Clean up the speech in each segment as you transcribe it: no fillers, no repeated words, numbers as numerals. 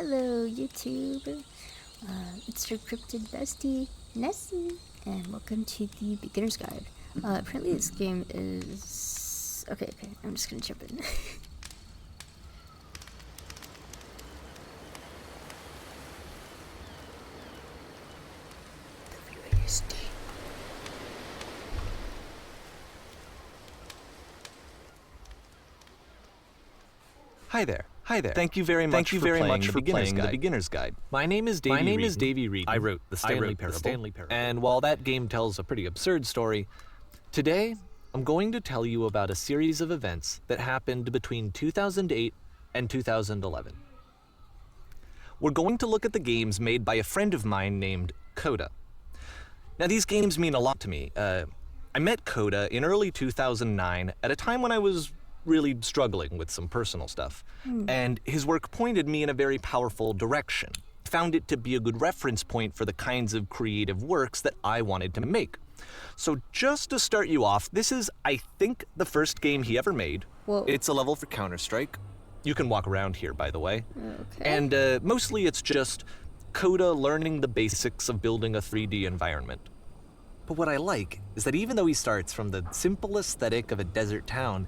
Hello, YouTube. It's your cryptid bestie, Nessie, and welcome to the Beginner's Guide. Apparently this game is... Okay, I'm just gonna jump in. Hi there. Thank you very much for playing the Beginner's Guide. My name is Davey Reed. I wrote the Stanley Parable. And while that game tells a pretty absurd story, today I'm going to tell you about a series of events that happened between 2008 and 2011. We're going to look at the games made by a friend of mine named Coda. Now, these games mean a lot to me. I met Coda in early 2009 at a time when I was really struggling with some personal stuff, and his work pointed me in a very powerful direction. I found it to be a good reference point for the kinds of creative works that I wanted to make. So just to start you off, this is, I think, the first game he ever made. Whoa. It's a level for Counter-Strike. You can walk around here, by the way. Okay. And mostly it's just Coda learning the basics of building a 3D environment. But what I like is that even though he starts from the simple aesthetic of a desert town,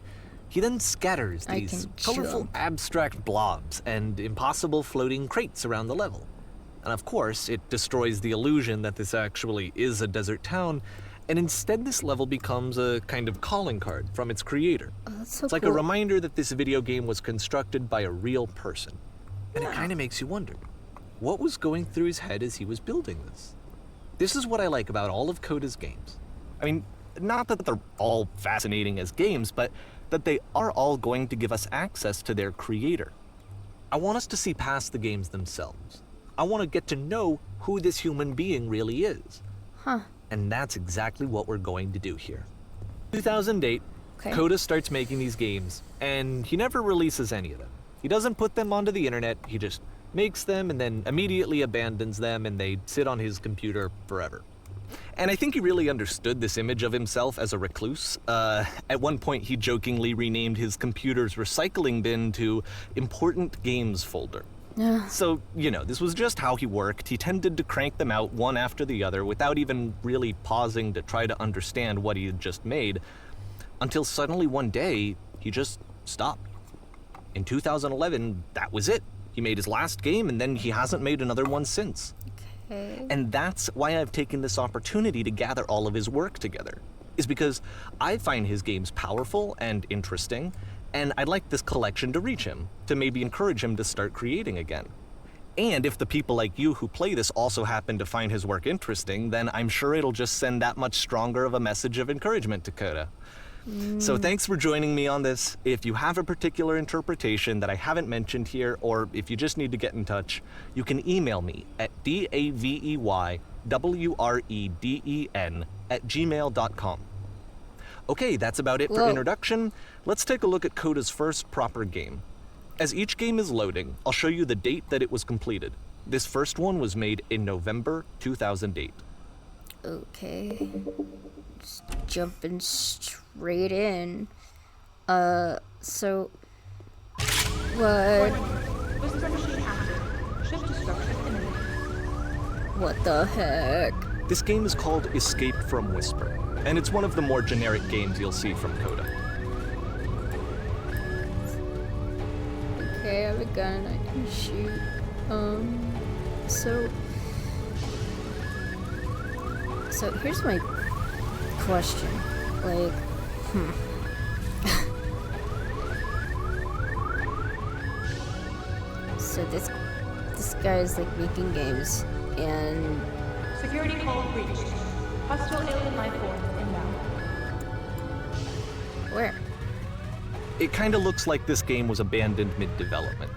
he then scatters these colorful abstract blobs and impossible floating crates around the level. And of course, it destroys the illusion that this actually is a desert town, and instead this level becomes a kind of calling card from its creator. Oh, that's so it's like a reminder that this video game was constructed by a real person. And it kind of makes you wonder, what was going through his head as he was building this? This is what I like about all of Coda's games. I mean, not that they're all fascinating as games, but that they are all going to give us access to their creator. I want us to see past the games themselves. I want to get to know who this human being really is. And that's exactly what we're going to do here. 2008, Coda starts making these games, and he never releases any of them. He doesn't put them onto the internet, he just makes them and then immediately abandons them, and they sit on his computer forever. And I think he really understood this image of himself as a recluse. At one point, he jokingly renamed his computer's recycling bin to Important Games Folder. So, you know, this was just how he worked. He tended to crank them out one after the other without even really pausing to try to understand what he had just made, until suddenly one day, he just stopped. In 2011, that was it. He made his last game, and then he hasn't made another one since. And that's why I've taken this opportunity to gather all of his work together, is because I find his games powerful and interesting, and I'd like this collection to reach him, to maybe encourage him to start creating again. And if the people like you who play this also happen to find his work interesting, then I'm sure it'll just send that much stronger of a message of encouragement to Coda. So thanks for joining me on this. If you have a particular interpretation that I haven't mentioned here, or if you just need to get in touch, you can email me at daveyWreden@gmail.com. Okay, that's about it for introduction. Let's take a look at Coda's first proper game. As each game is loading, I'll show you the date that it was completed. This first one was made in November 2008. Okay. Just jumping straight in. So... What? Whisper machine active. Shift to structure imminent. What the heck? This game is called Escape from Whisper, and it's one of the more generic games you'll see from Coda. Okay, I have a gun, I can shoot. So here's my question. Like, So this guy is like making games, and Security call reached. Hostile alien life form inbound. where? It kinda looks like this game was abandoned mid-development.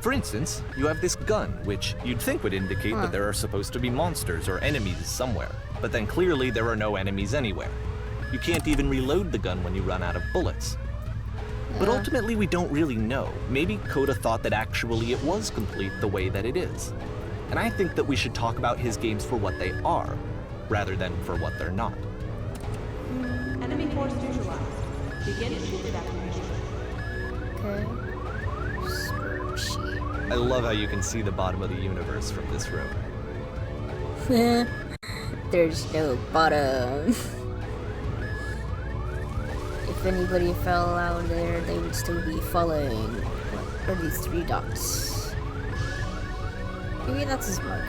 For instance, you have this gun, which you'd think would indicate that there are supposed to be monsters or enemies somewhere, but then clearly there are no enemies anywhere. You can't even reload the gun when you run out of bullets. But ultimately we don't really know. Maybe Coda thought that actually it was complete the way that it is. And I think that we should talk about his games for what they are, rather than for what they're not. Enemy force neutralized. Begin shield evacuation. Okay. Spreadsheet. I love how you can see the bottom of the universe from this room. There's no bottom. If anybody fell out there, they would still be falling. What are these 3 dots? Maybe that's his mark.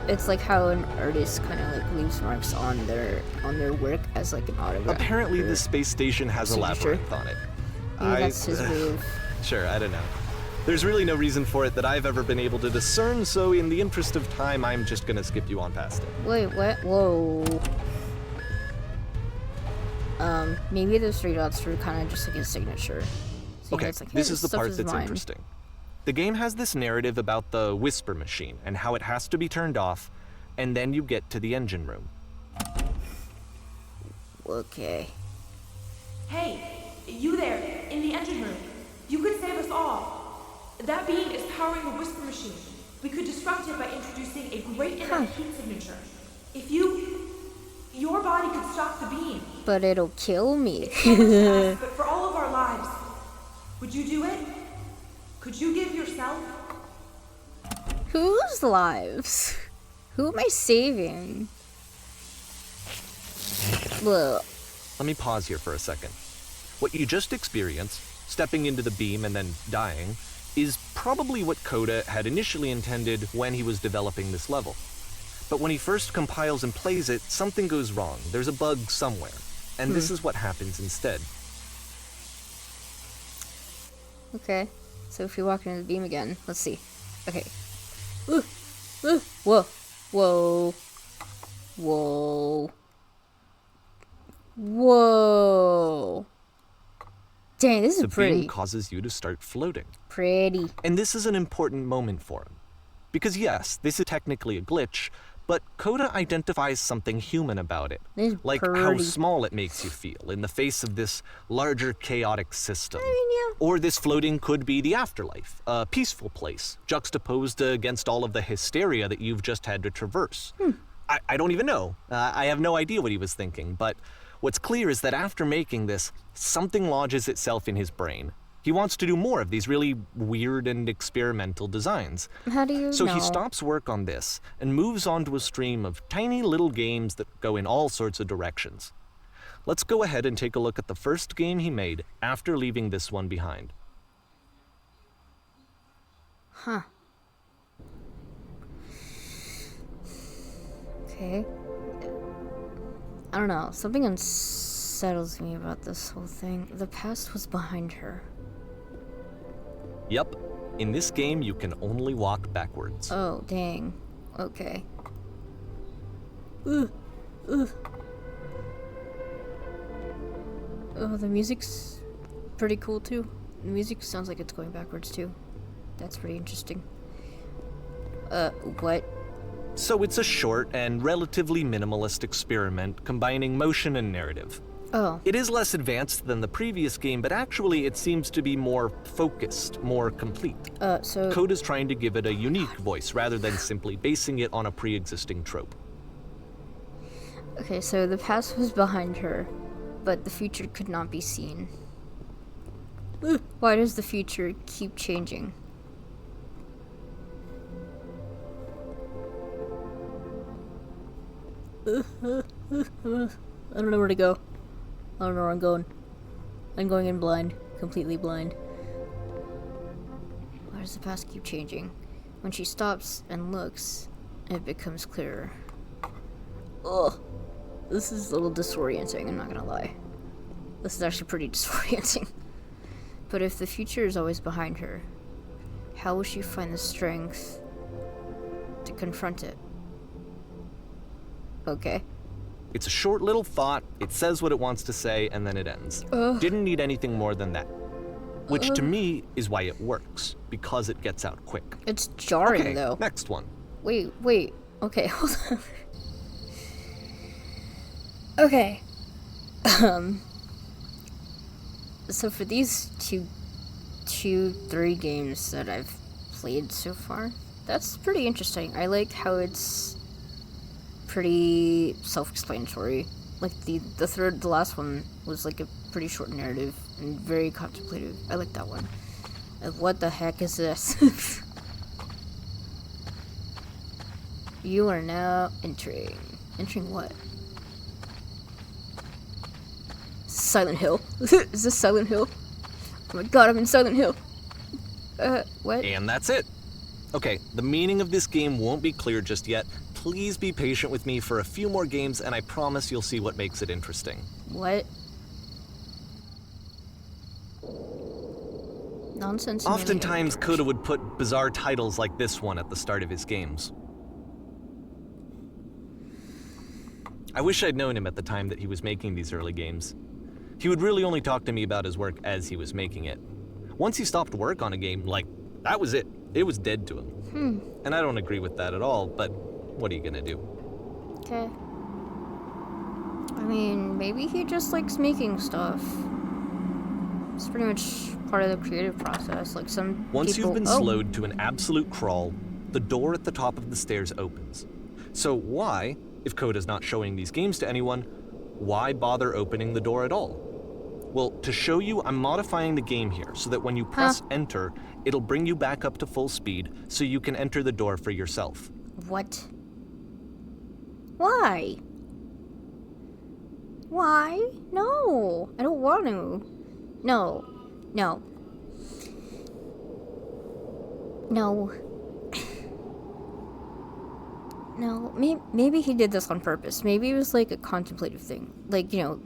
It's like how an artist kind of like leaves marks on their work as like an autograph. Apparently, the space station has a labyrinth on it. Maybe that's his move. Sure, I don't know. There's really no reason for it that I've ever been able to discern, so in the interest of time, I'm just gonna skip you on past it. Wait, what? Whoa. Maybe those 3 dots were kind of just like his signature. So Okay, it's like, hey, this is the stuff part that's mine. interesting. The game has this narrative about the whisper machine and how it has to be turned off, and then you get to the engine room. Okay. Hey, you there, in the engine room. You could save us all. That beam is powering the whisper machine. We could disrupt it by introducing a great enough heat signature. If your body could stop the beam. But it'll kill me. But for all of our lives, would you do it? Could you give yourself? Whose lives? Who am I saving? Well, Let me pause here for a second. What you just experienced, stepping into the beam and then dying, is probably what Coda had initially intended when he was developing this level. But when he first compiles and plays it, something goes wrong. There's a bug somewhere. And this is what happens instead. okay. So if you walk into the beam again, let's see. Okay. Whoa. Whoa. Whoa. Whoa. Dang, this is The pretty. beam causes you to start floating. Pretty. And this is an important moment for him. Because yes, this is technically a glitch, but Coda identifies something human about it. This is Like how pretty. small it makes you feel in the face of this larger chaotic system. I mean, yeah. Or this floating could be the afterlife, a peaceful place, juxtaposed against all of the hysteria that you've just had to traverse. I don't even know. I have no idea what he was thinking, but what's clear is that after making this, something lodges itself in his brain. He wants to do more of these really weird and experimental designs. How do you So know? he stops work on this and moves on to a stream of tiny little games that go in all sorts of directions. Let's go ahead and take a look at the first game he made after leaving this one behind. Huh. Okay. I don't know. Something unsettles me about this whole thing. The past was behind her. Yep, in this game you can only walk backwards. Oh, dang. Okay. Oh, the music's pretty cool too. The music sounds like it's going backwards too. That's pretty interesting. What? So it's a short and relatively minimalist experiment combining motion and narrative. Oh. It is less advanced than the previous game, but actually it seems to be more focused, more complete. So... Coda's trying to give it a unique voice rather than simply basing it on a pre-existing trope. Okay, so the past was behind her, but the future could not be seen. Why does the future keep changing? I don't know where to go. I don't know where I'm going. I'm going in blind. Completely blind. Why does the past keep changing? When she stops and looks, it becomes clearer. Ugh. This is a little disorienting, I'm not gonna lie. This is actually pretty disorienting. But if the future is always behind her, how will she find the strength to confront it? Okay. It's a short little thought, it says what it wants to say, and then it ends. Didn't need anything more than that. Which to me is why it works, because it gets out quick. It's jarring, Okay, though. next one. Wait. Okay, hold on. Okay. So for these three games that I've played so far, that's pretty interesting. I like how it's pretty self-explanatory. like the last one was like a pretty short narrative and very contemplative. I like that one. What the heck is this? You are now entering. Entering what? Silent Hill. Is this Silent Hill? Oh my god, I'm in Silent Hill. What? And that's it. Okay, the meaning of this game won't be clear just yet. Please be patient with me for a few more games, and I promise you'll see what makes it interesting. What? Nonsense. Oftentimes, Coda would put bizarre titles like this one at the start of his games. I wish I'd known him at the time that he was making these early games. He would really only talk to me about his work as he was making it. Once he stopped work on a game, like, that was it. It was dead to him. And I don't agree with that at all, but what are you gonna do? Okay. I mean, maybe he just likes making stuff. It's pretty much part of the creative process. Like some Once people... you've been slowed to an absolute crawl, the door at the top of the stairs opens. So why, if Coda's not showing these games to anyone, why bother opening the door at all? Well, to show you, I'm modifying the game here so that when you press enter, it'll bring you back up to full speed so you can enter the door for yourself. What? Why? Why? No, I don't want to. No. No. No. No, maybe he did this on purpose. Maybe it was like a contemplative thing. Like, you know,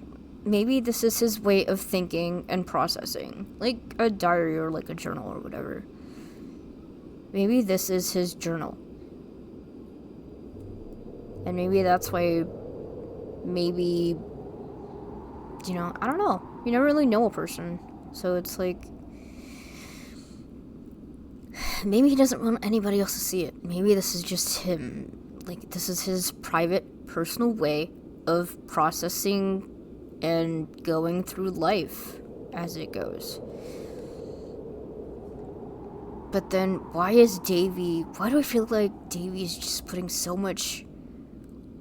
maybe this is his way of thinking and processing. Like a diary or like a journal or whatever. Maybe this is his journal. And maybe that's why, maybe, you know, I don't know. You never really know a person. So it's like, maybe he doesn't want anybody else to see it. Maybe this is just him. Like, this is his private, personal way of processing and going through life as it goes. But then, why do I feel like Davy is just putting so much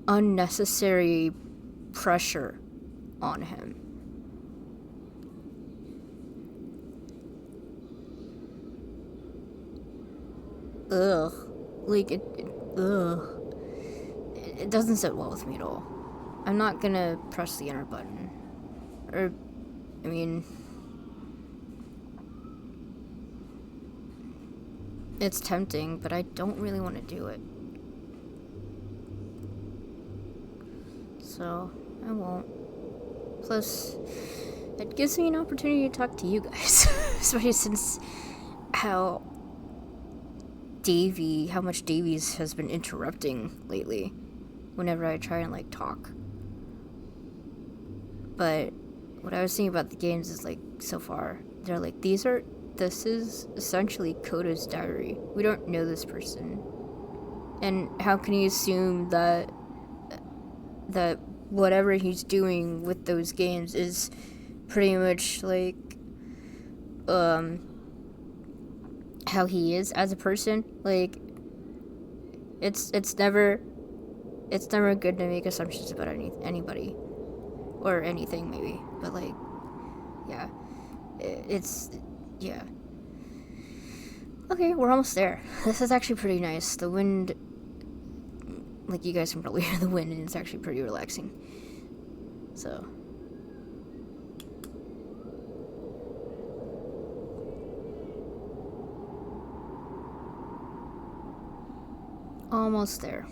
unnecessary pressure on him? Ugh. Like, ugh. It doesn't sit well with me at all. I'm not gonna press the enter button. Or, I mean... It's tempting, but I don't really want to do it. So, I won't. Plus, it gives me an opportunity to talk to you guys. Especially since how much Davies has been interrupting lately whenever I try and like talk. But what I was thinking about the games is like, so far, they're like, this is essentially Coda's diary. We don't know this person. And how can you assume that whatever he's doing with those games is pretty much like how he is as a person? Like, it's never good to make assumptions about anybody or anything, maybe. But like, yeah, yeah. Okay, we're almost there. This is actually pretty nice. The wind, like, you guys can probably hear the wind, and it's actually pretty relaxing. So. Almost there.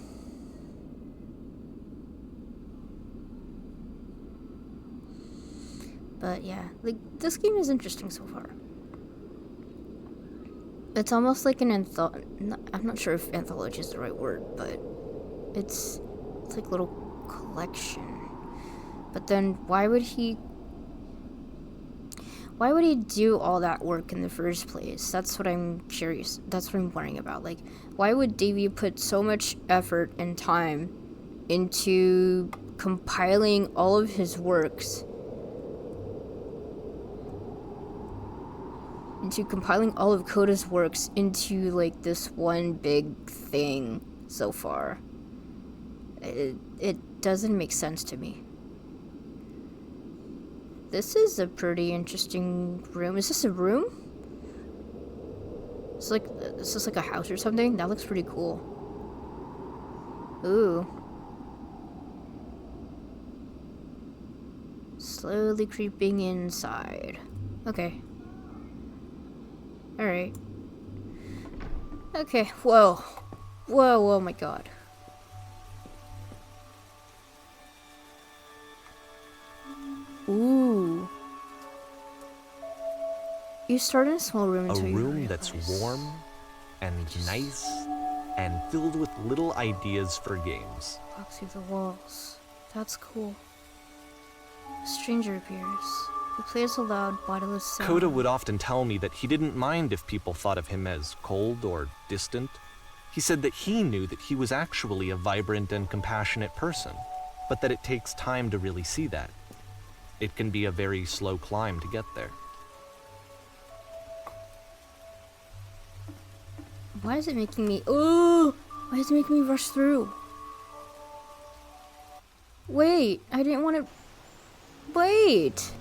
But yeah, like, this game is interesting so far. It's almost like an I'm not sure if anthology is the right word, but it's like a little collection. But then why would he do all that work in the first place? That's what I'm curious. That's what I'm worrying about. Like, why would Davey put so much effort and time into compiling all of his works? Into compiling all of Coda's works into, like, this one big thing so far. It doesn't make sense to me. this is a pretty interesting room. Is this a room? It's like, is this like a house or something? That looks pretty cool. Ooh. Slowly creeping inside. Okay. Alright. Okay, whoa. Whoa, oh my god. Ooh. You start in a small room until you room that's warm and nice and filled with little ideas for games. walk through the walls. That's cool. A stranger appears. He plays a loud, bodiless sound. Coda would often tell me that he didn't mind if people thought of him as cold or distant. He said that he knew that he was actually a vibrant and compassionate person, but that it takes time to really see that. It can be a very slow climb to get there. Why is it making me... Oh! Why is it making me rush through? Wait, I didn't want to... Wait!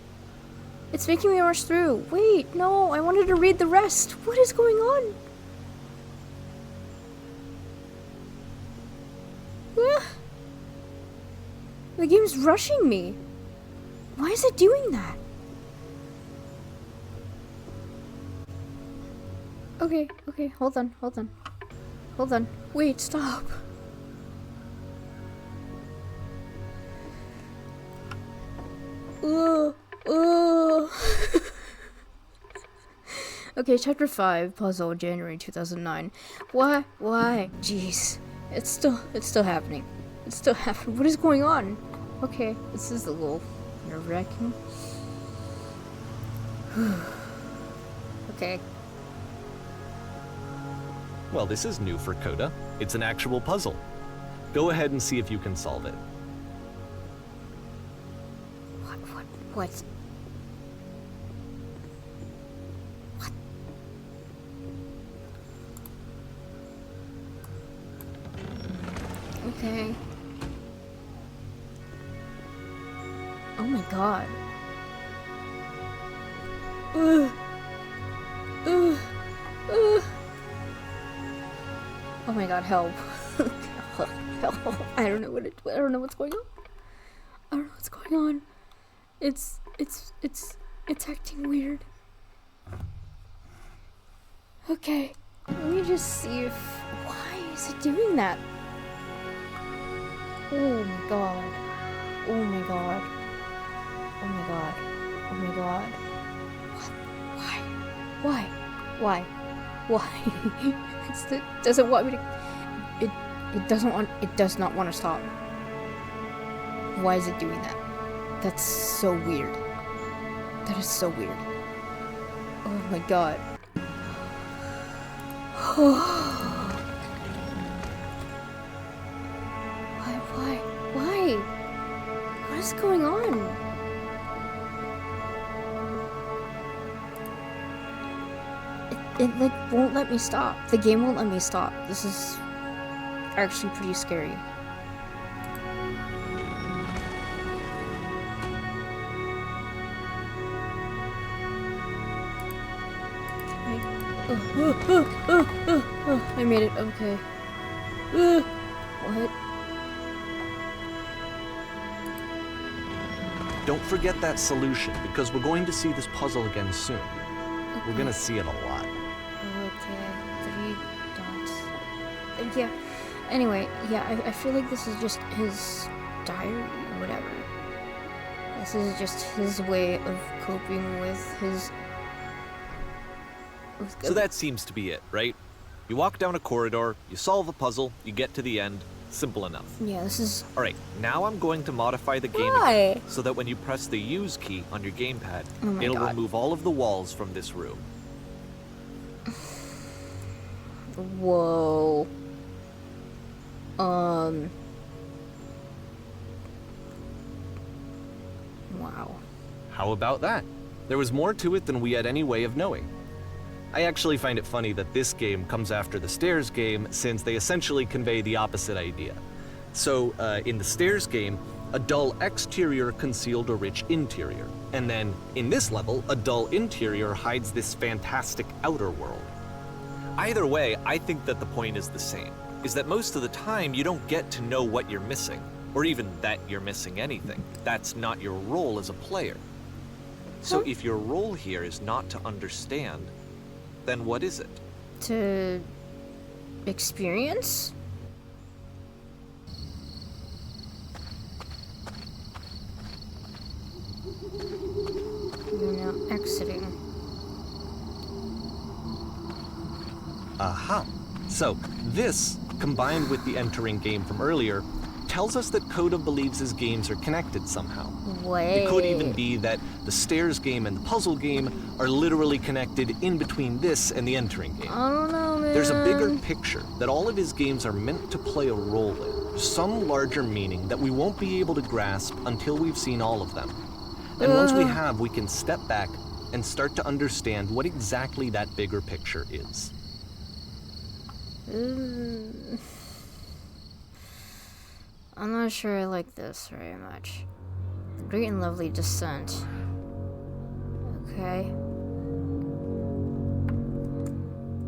It's making me rush through. Wait, no, I wanted to read the rest. What is going on? Ah! The game's rushing me. Why is it doing that? Okay, hold on. Hold on. Wait, stop. Okay, chapter 5, puzzle, January 2009. Why? Jeez. It's still happening. It's still happening. What is going on? Okay, this is a little nerve-wracking. Okay. Well, this is new for Coda. It's an actual puzzle. Go ahead and see if you can solve it. What? Okay. Oh my god. Oh my god, help. Help. I don't know what's going on. I don't know what's going on. It's acting weird. Okay. Let me just see if... Why is it doing that? Oh my god. Oh my god. Oh my god. Oh my god. What? Why? It doesn't want me to... It does not want to stop. Why is it doing that? That's so weird. That is so weird. Oh my god. Why? What is going on? It like won't let me stop. The game won't let me stop. This is actually pretty scary. I made it. Okay. What? Don't forget that solution, because we're going to see this puzzle again soon. Okay. We're gonna see it a lot. Okay. 3 dots. Yeah. Anyway, yeah, I feel like this is just his diary or whatever. This is just his way of coping with his... So that seems to be it, right? You walk down a corridor, you solve a puzzle, you get to the end. Simple enough. Yeah, this is... Alright, now I'm going to modify the game Why? again, so that when you press the use key on your gamepad, Oh my it'll God. remove all of the walls from this room. Whoa. Wow. How about that? There was more to it than we had any way of knowing. I actually find it funny that this game comes after the Stairs game, since they essentially convey the opposite idea. So, in the Stairs game, A dull exterior concealed a rich interior. And then, in this level, a dull interior hides this fantastic outer world. Either way, I think that the point is the same, is that most of the time you don't get to know what you're missing, or even that you're missing anything. That's not your role as a player. So if your role here is not to understand, then what is it? To experience? You're now exiting. Aha. So, this, combined with the entering game from earlier, tells us that Coda believes his games are connected somehow. Wait. It could even be that the stairs game and the puzzle game are literally connected in between this and the entering game. I don't know, man. There's a bigger picture that all of his games are meant to play a role in, some larger meaning that we won't be able to grasp until we've seen all of them. And once we have, we can step back and start to understand what exactly that bigger picture is. I'm not sure I like this very much. The Great and Lovely Descent. Okay.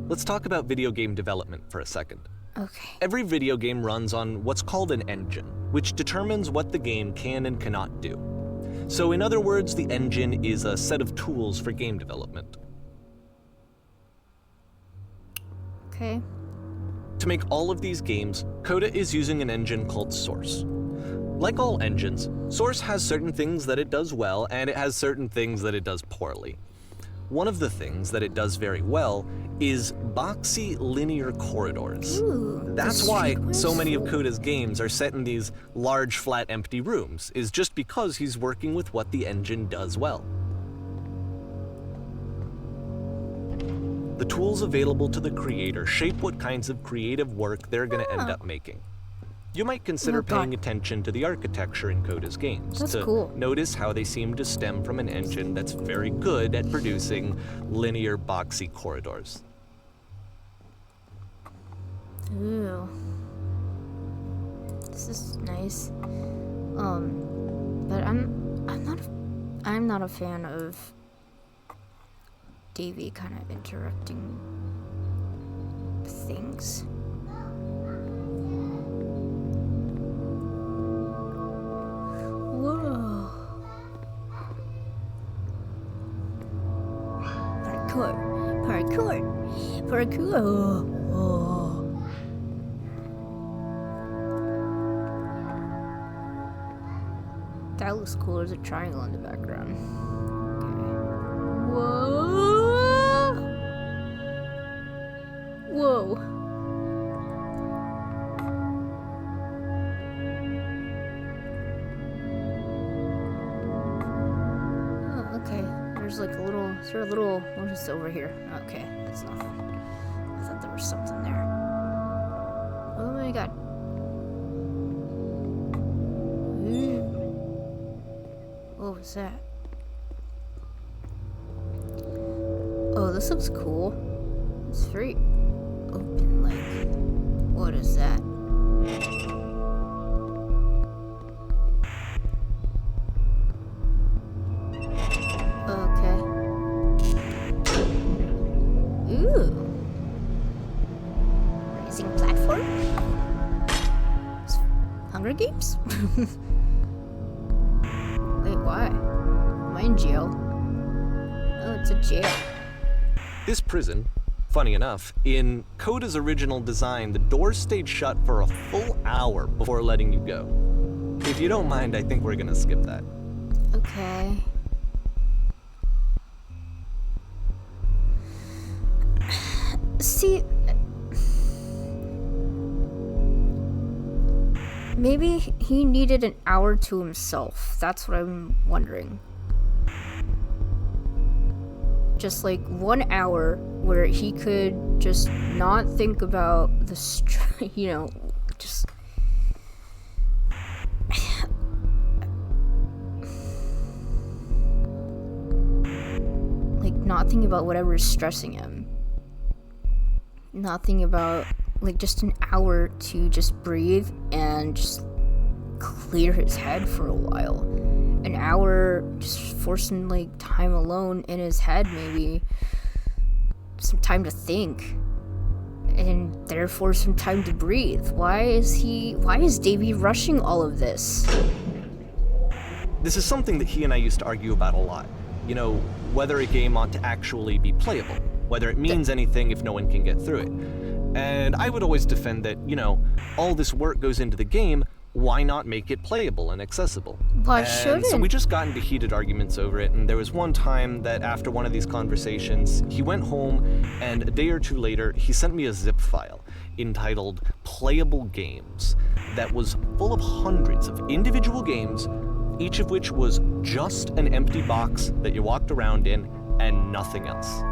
Let's talk about video game development for a second. Okay. Every video game runs on what's called an engine, which determines what the game can and cannot do. So in other words, the engine is a set of tools for game development. Okay. To make all of these games, Coda is using an engine called Source. Like all engines, Source has certain things that it does well, and it has certain things that it does poorly. One of the things that it does very well is boxy linear corridors. Ooh, That's why so many of Coda's games are set in these large, flat, empty rooms, is just because he's working with what the engine does well. The tools available to the creator shape what kinds of creative work they're going to end up making. You might consider paying attention to the architecture in Coda's games That's to cool. notice how they seem to stem from an engine that's very good at producing linear, boxy corridors. Ooh. This is nice. But I'm not a fan of Davey kind of interrupting things. Whoa. Parkour. Oh. That looks cool. There's a triangle in the background. Okay. Whoa. Oh, okay. There's like a little, is there a little, what is over here? Okay, that's nothing. I thought there was something there. Oh my god. Ooh. What was that? Oh, this looks cool. It's very open, like, what is that? Okay. Ooh. Raising platform? Hunger Games? Wait, why? Am I in jail? Oh, it's a jail. This prison, funny enough, in Coda's original design, the doors stayed shut for a full hour before letting you go. If you don't mind, I think we're gonna skip that. Okay. See, maybe he needed an hour to himself. That's what I'm wondering. Just like 1 hour where he could just not think about the just like not think about whatever is stressing him. Not think about like just an hour to just breathe and just clear his head for a while. An hour, just for some, like, time alone in his head, maybe. Some time to think. And therefore some time to breathe. Why is Davy rushing all of this? This is something that he and I used to argue about a lot. You know, whether a game ought to actually be playable, whether it means anything if no one can get through it. And I would always defend that, you know, all this work goes into the game, why not make it playable and accessible? Why And shouldn't? so we just got into heated arguments over it, and there was one time that after one of these conversations, he went home, and a day or two later, he sent me a zip file entitled Playable Games that was full of hundreds of individual games, each of which was just an empty box that you walked around in and nothing else.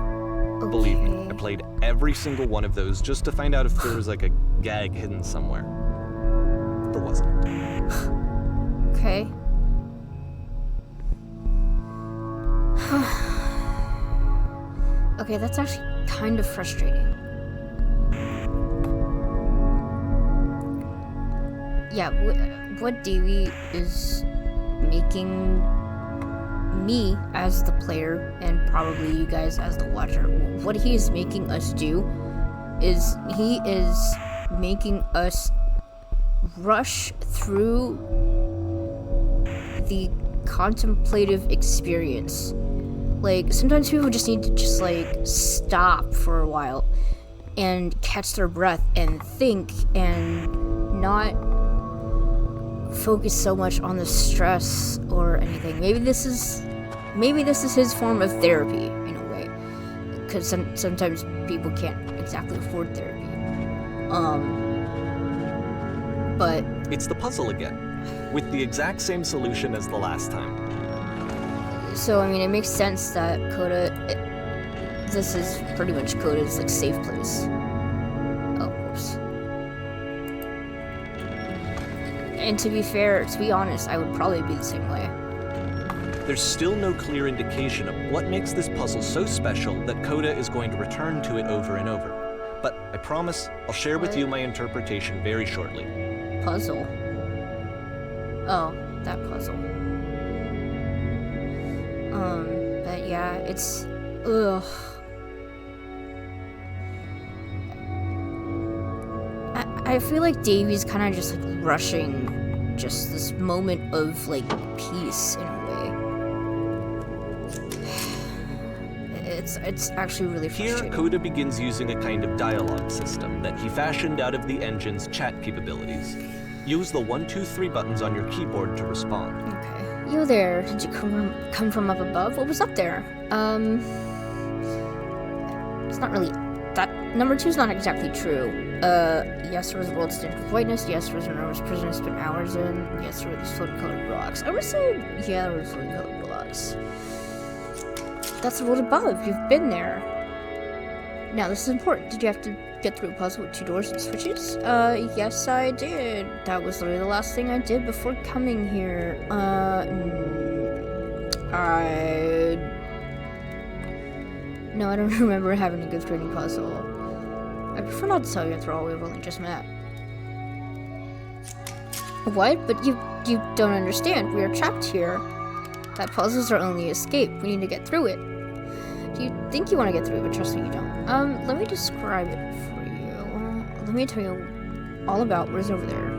Okay. Believe me, I played every single one of those just to find out if there was like a gag hidden somewhere. There wasn't. Okay. Okay, that's actually kind of frustrating. Yeah, what Davy is making me as the player, and probably you guys as the watcher, what he is making us do is he is making us rush through the contemplative experience. Like, sometimes people just need to just, like, stop for a while and catch their breath and think and not focus so much on the stress or anything. Maybe this is his form of therapy in a way, because sometimes people can't exactly afford therapy. But It's the puzzle again, with the exact same solution as the last time. so I mean, it makes sense that this is pretty much Coda's like safe place. Oh, whoops. And to be fair, to be honest, I would probably be the same way. There's still no clear indication of what makes this puzzle so special that Coda is going to return to it over and over. But I promise I'll share with you my interpretation very shortly. Puzzle. Oh, that puzzle. But yeah, it's ugh. I feel like Davy's kind of just like rushing just this moment of like peace in a way. It's actually really frustrating. Here, Coda begins using a kind of dialogue system that he fashioned out of the engine's chat capabilities. Use the 1, 2, 3 buttons on your keyboard to respond. Okay. You there? Did you come from up above? What was up there? It's not really that. Number 2 is not exactly true. Yes, there was a world stained with whiteness. Yes, there was an enormous prison to spend hours in. Yes, there were these floating colored blocks. I would say, yeah, there were floating colored blocks. That's the world above. You've been there. Now, this is important. Did you have to get through a puzzle with 2 doors and switches? Yes, I did. That was literally the last thing I did before coming here. No, I don't remember having to go through any puzzle. I prefer not to tell you after all, we've only just met. What? But you don't understand. We are trapped here. That puzzles are only escape. We need to get through it. Do you think you want to get through it? But trust me, you don't. Let me describe it for you. Let me tell you all about what is over there.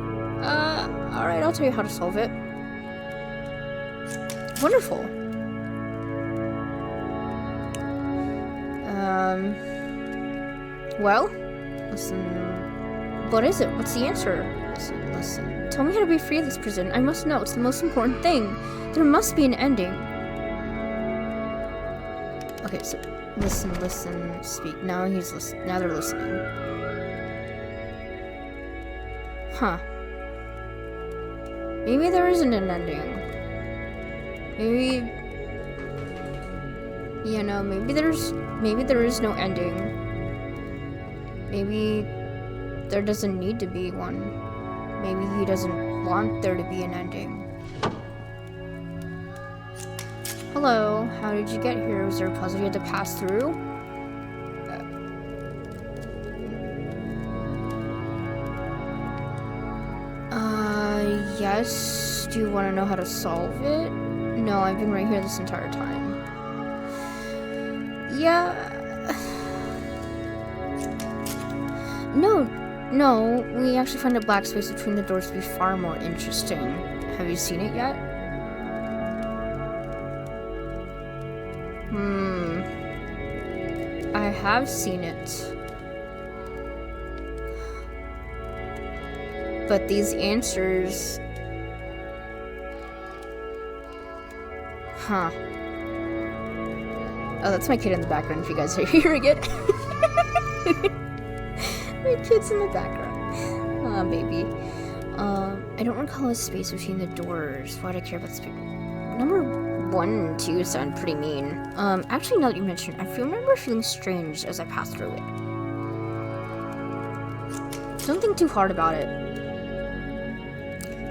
Alright, I'll tell you how to solve it. Wonderful. Well, listen. What is it? What's the answer? Listen. Tell me how to be free of this prison. I must know. It's the most important thing. There must be an ending. Okay, so listen, speak. Now he's listening. Now they're listening. Huh. Maybe there isn't an ending. Maybe, you know, maybe there is no ending. Maybe there doesn't need to be one. Maybe he doesn't want there to be an ending. Hello, how did you get here? Was there a puzzle you had to pass through? Yes. Do you want to know how to solve it? No, I've been right here this entire time. Yeah. No, we actually find a black space between the doors to be far more interesting. Have you seen it yet? I have seen it. But these answers... Huh. Oh, that's my kid in the background if you guys are hearing it. My kid's in the background. Aw, baby. I don't recall a space between the doors. Why'd I care about space? Number 1 and 2 sound pretty mean. Actually, now that you mention it, I remember feeling strange as I passed through it. Don't think too hard about it.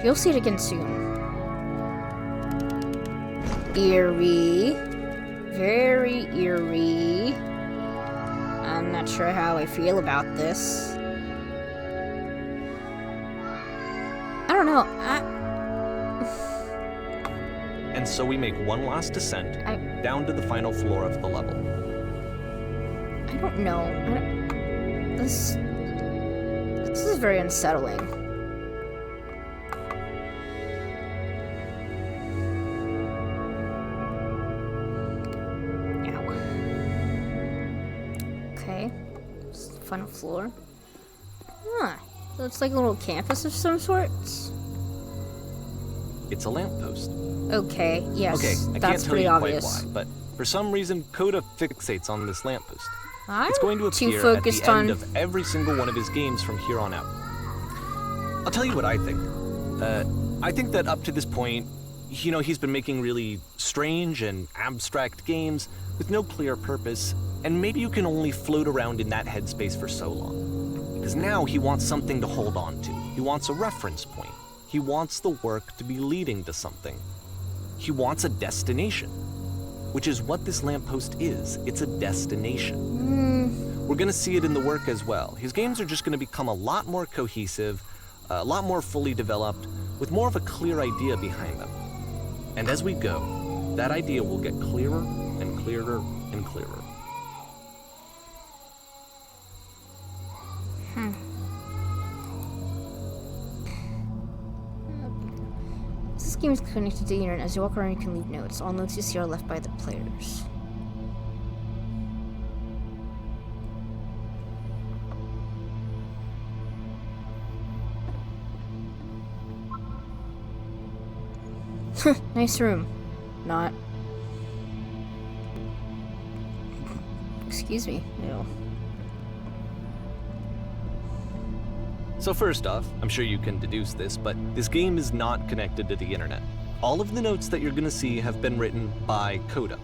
You'll see it again soon. Eerie. Very eerie. I'm not sure how I feel about this. I don't know. And so we make one last descent down to the final floor of the level. I don't know. This is very unsettling. Ow. Okay. Final floor. Huh. So it's like a little campus of some sorts? It's a lamppost. Okay, yes, Okay, I that's can't tell pretty you obvious. quite why, but for some reason, Coda fixates on this lamppost. I'm It's going to too appear at focused the on... end of every single one of his games from here on out. I'll tell you what I think. I think that up to this point, you know, he's been making really strange and abstract games with no clear purpose, and maybe you can only float around in that headspace for so long. Because now he wants something to hold on to. He wants a reference point. He wants the work to be leading to something. He wants a destination, which is what this lamppost is. It's a destination. We're going to see it in the work as well. His games are just going to become a lot more cohesive, a lot more fully developed, with more of a clear idea behind them. And as we go, that idea will get clearer and clearer and clearer. This game is connected to the internet. As you walk around, you can leave notes. All notes you see are left by the players. Nice room. Not. Excuse me. Ew. So first off, I'm sure you can deduce this, but this game is not connected to the internet. All of the notes that you're going to see have been written by Coda.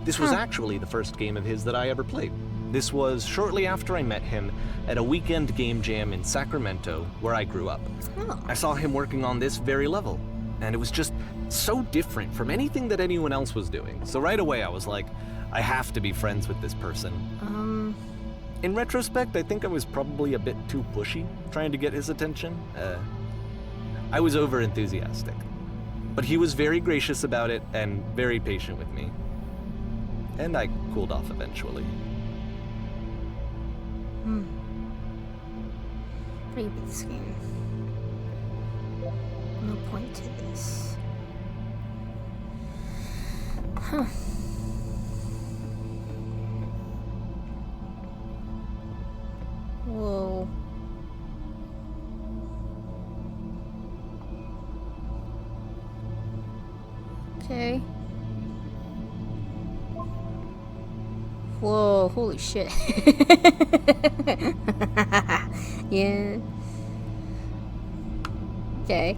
This was actually the first game of his that I ever played. This was shortly after I met him at a weekend game jam in Sacramento, where I grew up. Oh. I saw him working on this very level, and it was just so different from anything that anyone else was doing. So right away I was like, I have to be friends with this person. In retrospect, I think I was probably a bit too pushy, trying to get his attention. I was over-enthusiastic. But he was very gracious about it and very patient with me. And I cooled off eventually. How do you beat this game? No point to this. Huh. Whoa. Okay. Whoa, holy shit. Yeah. Okay.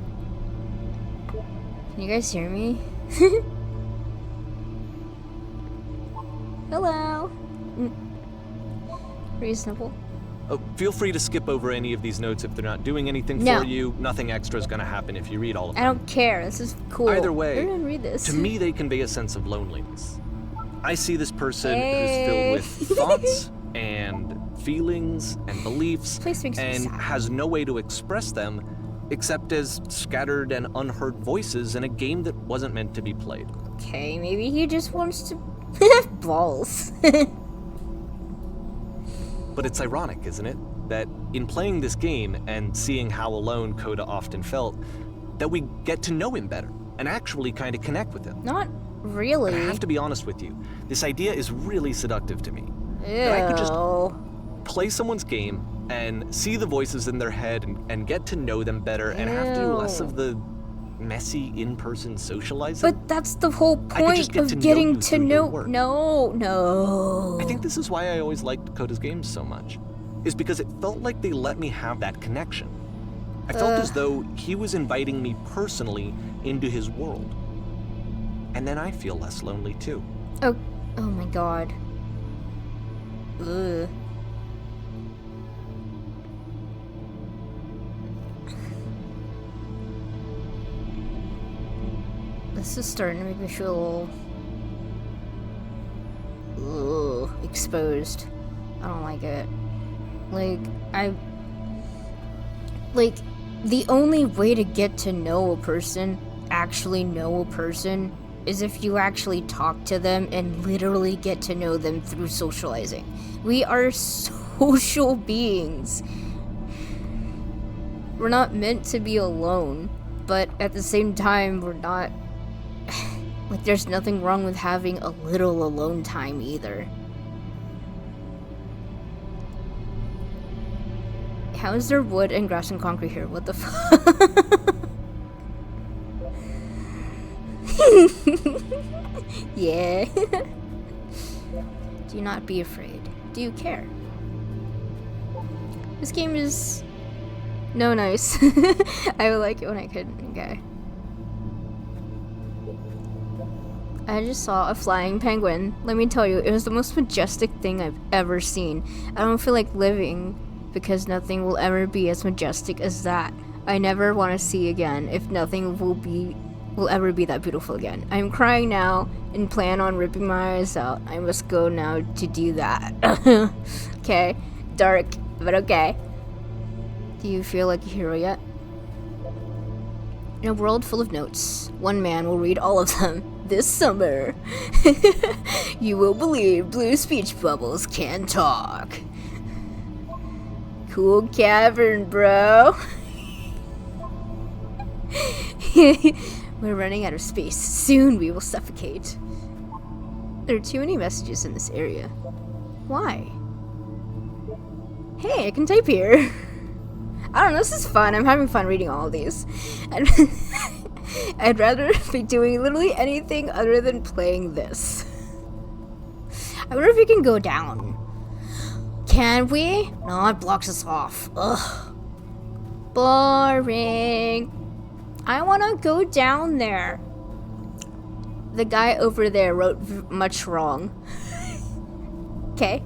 Can you guys hear me? Hello. Reasonable. Feel free to skip over any of these notes if they're not doing anything No. for you. Nothing extra is going to happen if you read all of them. I don't care. This is cool. Either way, I didn't read this. to me they convey a sense of loneliness. I see this person Hey. who's filled with thoughts and feelings and beliefs Place makes me and sad. has no way to express them except as scattered and unheard voices in a game that wasn't meant to be played. Okay, maybe he just wants to... balls. But it's ironic, isn't it? That in playing this game and seeing how alone Coda often felt, that we get to know him better and actually kind of connect with him. Not really. And I have to be honest with you, this idea is really seductive to me. That I could just play someone's game and see the voices in their head and get to know them better and have to do less of the messy in-person socializing. But that's the whole point of getting to know. No. I think this is why I always liked Coda's games so much, is because it felt like they let me have that connection. I felt as though he was inviting me personally into his world. And then I feel less lonely too. Oh my god. Ugh. This is starting to make me feel a little exposed. I don't like it. The only way to get to know a person, actually know a person, is if you actually talk to them and literally get to know them through socializing. We are social beings. We're not meant to be alone, but at the same time, we're not... Like, there's nothing wrong with having a little alone time either. How is there wood and grass and concrete here? What the fuck? Yeah. Do not be afraid. Do you care? This game is... no nice. I would like it when I could. Okay. I just saw a flying penguin. Let me tell you, it was the most majestic thing I've ever seen. I don't feel like living because nothing will ever be as majestic as that. I never want to see again if nothing will ever be that beautiful again. I'm crying now and plan on ripping my eyes out. I must go now to do that. Okay, dark, but okay. Do you feel like a hero yet? In a world full of notes, one man will read all of them this summer. You will believe blue speech bubbles can talk. Cool cavern, bro. We're running out of space. Soon we will suffocate. There are too many messages in this area. Why? Hey, I can type here. I don't know, this is fun. I'm having fun reading all of these. I'd rather be doing literally anything other than playing this. I wonder if we can go down. Can we? No, it blocks us off. Ugh. Boring. I want to go down there. The guy over there wrote much wrong. Okay.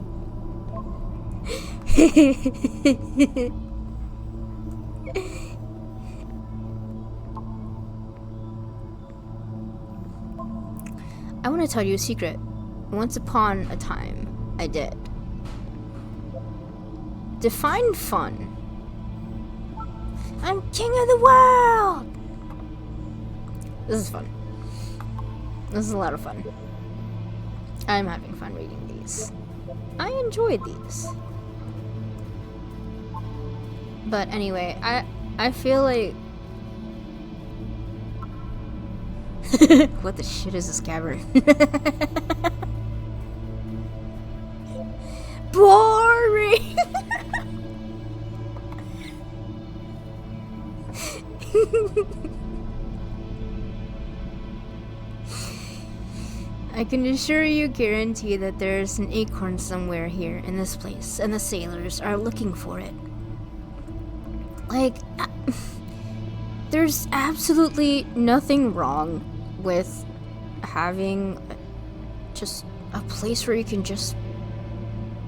I want to tell you a secret. Once upon a time, I did. Define fun. I'm king of the world! This is fun. This is a lot of fun. I'm having fun reading these. I enjoyed these. But anyway, I feel like... What the shit is this cavern? Boring! I can assure you, guarantee that there's an acorn somewhere here in this place, and the sailors are looking for it. Like, there's absolutely nothing wrong with having just a place where you can just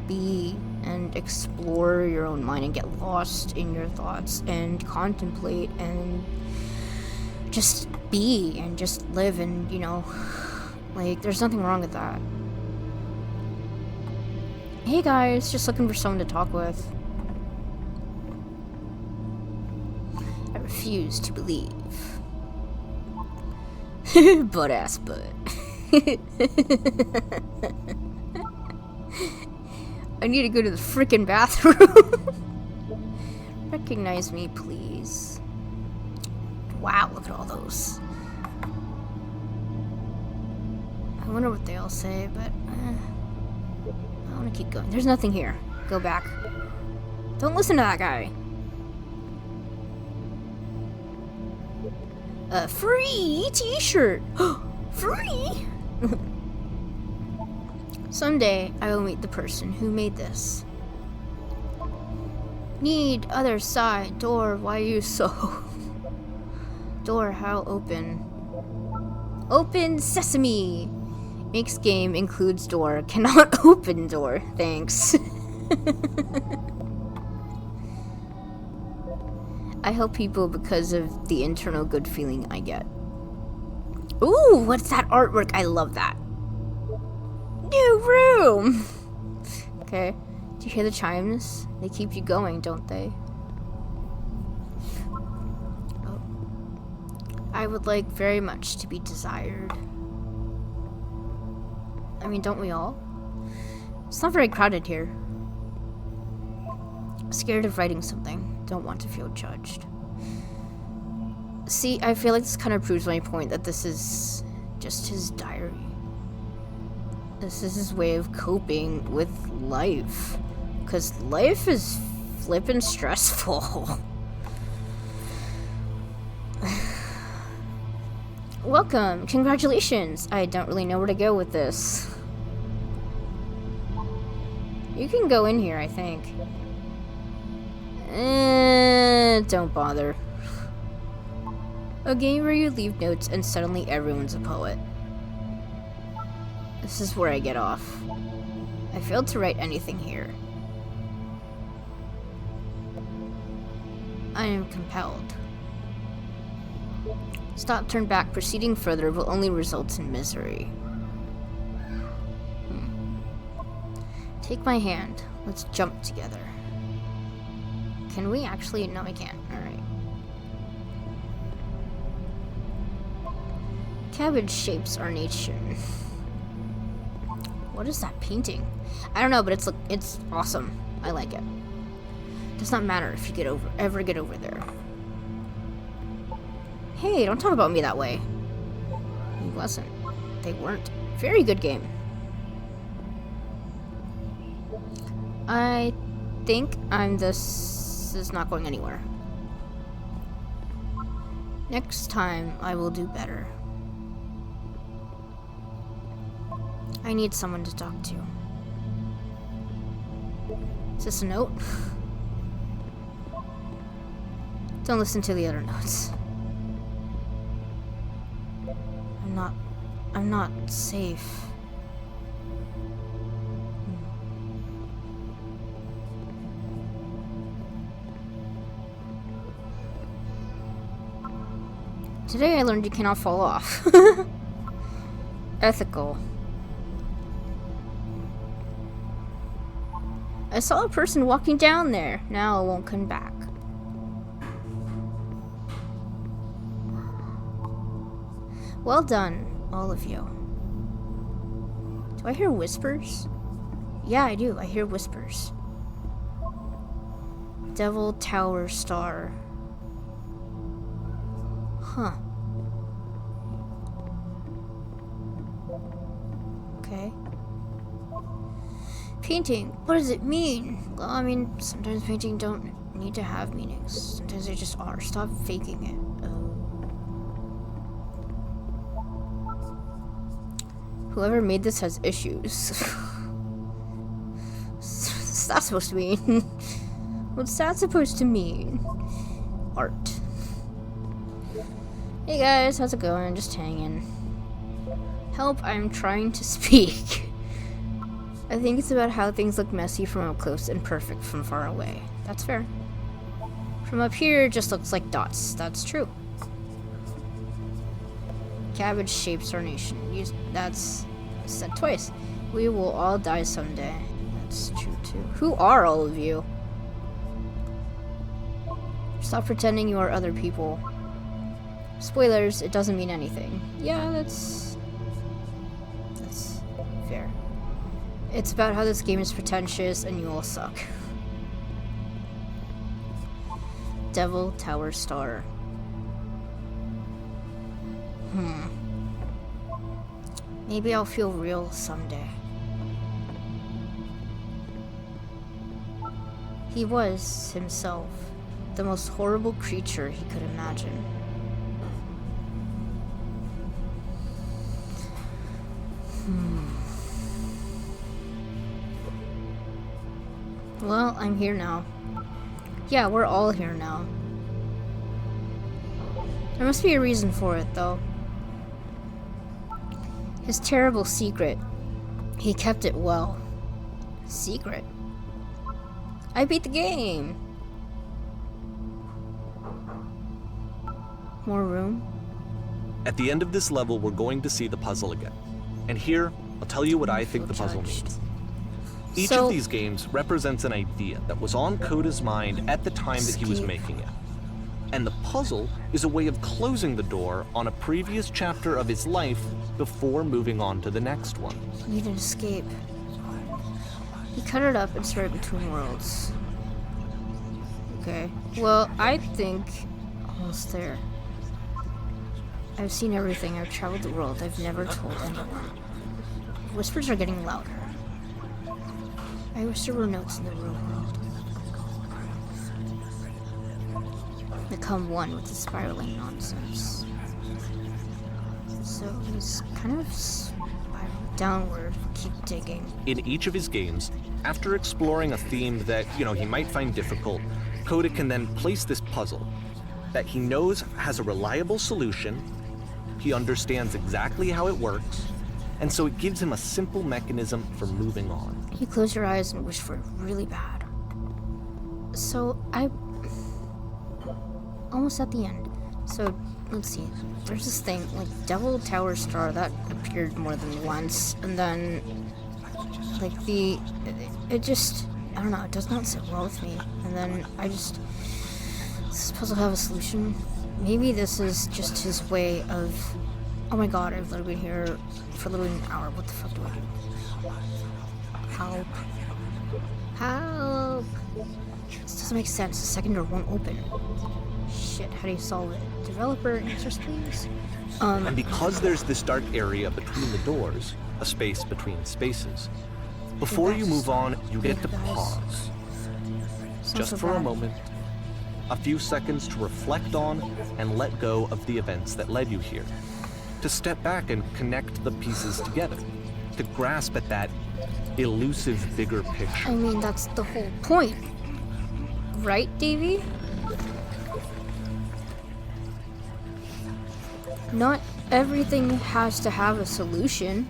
be and explore your own mind and get lost in your thoughts and contemplate and just be and just live, and you know, like, there's nothing wrong with that. Hey guys, just looking for someone to talk with. refuse to believe. Butt ass butt. I need to go to the freaking bathroom. Recognize me, please. Wow, look at all those. I wonder what they all say, but I want to keep going. There's nothing here. Go back. Don't listen to that guy. A free t-shirt. Free? Someday I will meet the person who made this. Need other side door. Why are you so? Door, how open? Open sesame. Makes game includes door. Cannot open door. Thanks. I help people because of the internal good feeling I get. Ooh, what's that artwork? I love that. New room. Okay. Do you hear the chimes? They keep you going, don't they? Oh. I would like very much to be desired. I mean, don't we all? It's not very crowded here. Scared of writing something. Don't want to feel judged. See, I feel like this kind of proves my point that this is just his diary. This is his way of coping with life. Because life is flippin' stressful. Welcome. Congratulations. I don't really know where to go with this. You can go in here, I think. Don't bother. A game where you leave notes and suddenly everyone's a poet. This is where I get off. I failed to write anything here. I am compelled. Stop, turn back. Proceeding further will only result in misery. Take my hand. Let's jump together. Can we actually? No, we can't. Alright. Cabbage shapes our nation. What is that painting? I don't know, but it's awesome. I like it. Does not matter if you ever get over there. Hey, don't talk about me that way. He wasn't. They weren't. Very good game. I think this is not going anywhere. Next time, I will do better. I need someone to talk to. Is this a note? Don't listen to the other notes. I'm not safe. Today I learned you cannot fall off. Ethical. I saw a person walking down there. Now I won't come back. Well done, all of you. Do I hear whispers? Yeah, I do. I hear whispers. Devil Tower Star. Huh. Okay. Painting. What does it mean? Well, I mean, sometimes painting don't need to have meanings. Sometimes they just are. Stop faking it. Whoever made this has issues. What's that supposed to mean? What's that supposed to mean? Art. Hey guys, how's it going? Just hanging. Help, I'm trying to speak. I think it's about how things look messy from up close and perfect from far away. That's fair. From up here, it just looks like dots. That's true. Cabbage shapes our nation. That's said twice. We will all die someday. That's true too. Who are all of you? Stop pretending you are other people. Spoilers, it doesn't mean anything. Yeah, that's fair. It's about how this game is pretentious and you all suck. Devil Tower Star. Maybe I'll feel real someday. He was, himself, the most horrible creature he could imagine. Well, I'm here now. Yeah, we're all here now. There must be a reason for it, though. His terrible secret. He kept it well. Secret? I beat the game! More room? At the end of this level, we're going to see the puzzle again. And here, I'll tell you what I think the puzzle means. Each of these games represents an idea that was on Coda's mind at the time that he was making it. And the puzzle is a way of closing the door on a previous chapter of his life before moving on to the next one. Need an escape. He cut it up and started between worlds. Okay. Well, I think almost there. I've seen everything. I've traveled the world. I've never told anyone. Whispers are getting louder. I wish there were notes in the real world. Become one with the spiraling nonsense. So he's kind of spiraling downward. Keep digging. In each of his games, after exploring a theme that, he might find difficult, Coda can then place this puzzle that he knows has a reliable solution, he understands exactly how it works, and so it gives him a simple mechanism for moving on. You close your eyes and wish for it really bad. So almost at the end. So let's see. There's this thing like Devil Tower Star that appeared more than once, and then like it just, I don't know, it does not sit well with me. And then does this puzzle have a solution? Maybe this is just his way of, oh my god, I've literally been here for literally an hour. What the fuck do I do? Help. Help. This doesn't make sense. The second door won't open. Shit, how do you solve it? Developer, answers please. And because there's this dark area between the doors, a space between spaces, before you move on, you get to pause. Just for a moment, a few seconds to reflect on and let go of the events that led you here. To step back and connect the pieces together. To grasp at that elusive bigger picture. I mean, that's the whole point. Right, Davey? Not everything has to have a solution.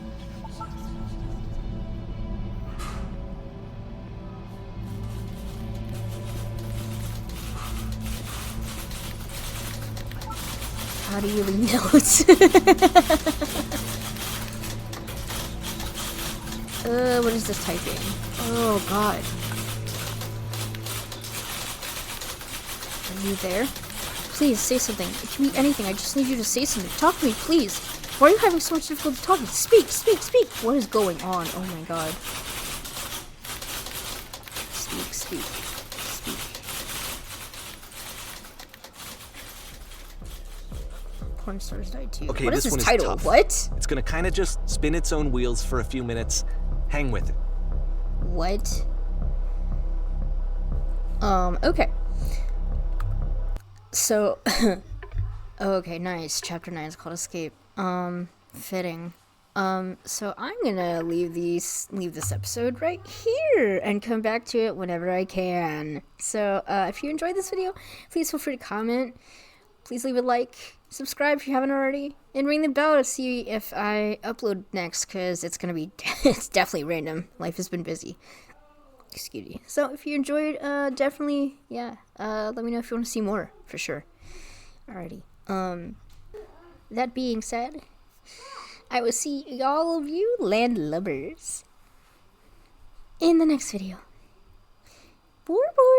How do you read notes? What is this typing? Oh god. Are you there? Please, say something. It can be anything. I just need you to say something. Talk to me, please. Why are you having so much difficulty talking? Speak, speak, speak! What is going on? Oh my god. Speak, speak, speak. Porn stars died too. Okay, what is this one this is title? tough. What? It's gonna kinda just spin its own wheels for a few minutes. Hang with it. What? Okay. So, okay, nice. Chapter 9 is called Escape. Fitting. So I'm gonna leave this episode right here and come back to it whenever I can. So, if you enjoyed this video, please feel free to comment. Please leave a like, subscribe if you haven't already, and ring the bell to see if I upload next, because it's gonna be, it's definitely random. Life has been busy. Excuse me. So if you enjoyed, definitely, let me know if you want to see more, for sure. Alrighty. That being said, I will see all of you landlubbers in the next video. Bwurr, bwurr.